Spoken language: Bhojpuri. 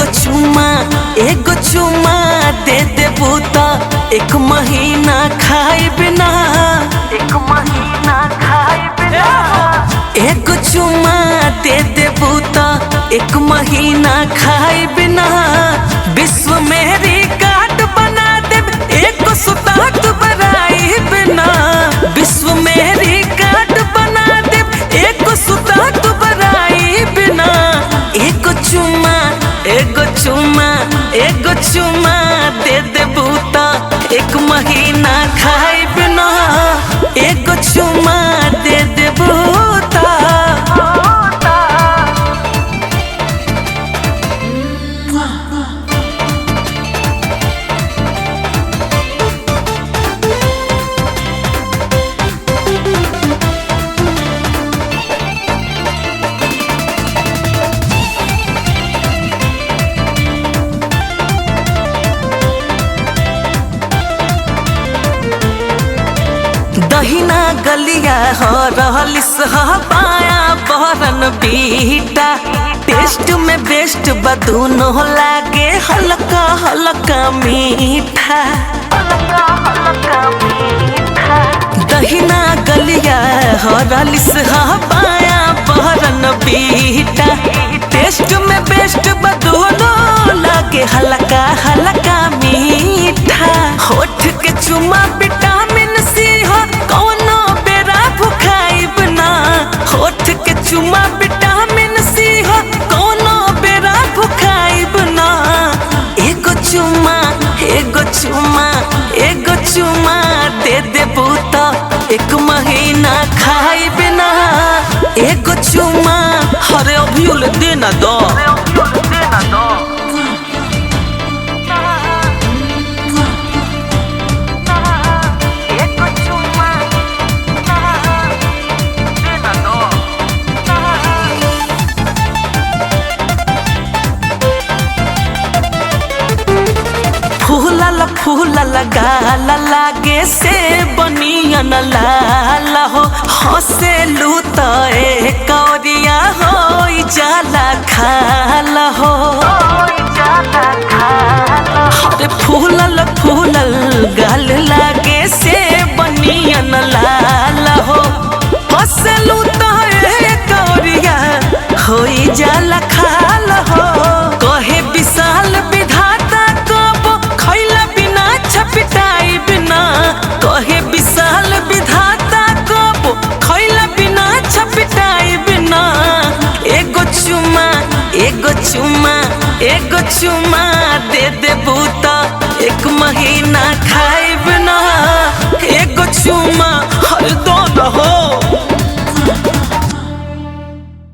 एगो चुमा दे देबू त एक महीना खाए बिना एगो चुमा दे देबू त एक महीना खाए बिना विश्व में रिकॉर्ड बना देब एको सुतात बराई बिना विश्व में रिकॉर्ड बना देब एको सुतात बराई बिना एगो चुमा दे देबू त एक महीना खाए बिना एगो चुमा दे देबू त दहिना गलिया हो रहलिस बाया बहरन बीटा टेस्ट में बेस्ट बदूनो लागे हल्का हल्का मीठा दहिना गलिया हो रहलिस बाया बहरन बीटा टेस्ट में बेस्ट बदूनो लागे हल्का हल्का मीठा होठ के चुमा विटामिन सी हो कौनो बेरा भुखाइब ना होठ के चुमा विटामिन सी हो कौनो बेरा भुखाइब ना एगो चुमा दे देबू त एक महीना खाइब ना एगो चुमा हरे अभियुल देना दो फूलल गाल लागे से बनियन लाल हो हंसेलू त कौरिया हो जाला खाल हो अरे फूलल गाल लागे से बनियन लाल हो हंसेलू त कौरिया हो जाला खाल हो कहे विशाल विधाता छपिटाई बिना कहे विशाल विधाता कबो खैला बिना छपिटाई बिना एगो चुमा दे देबू त एक महीना खाए बिना एगो चुमा हर दो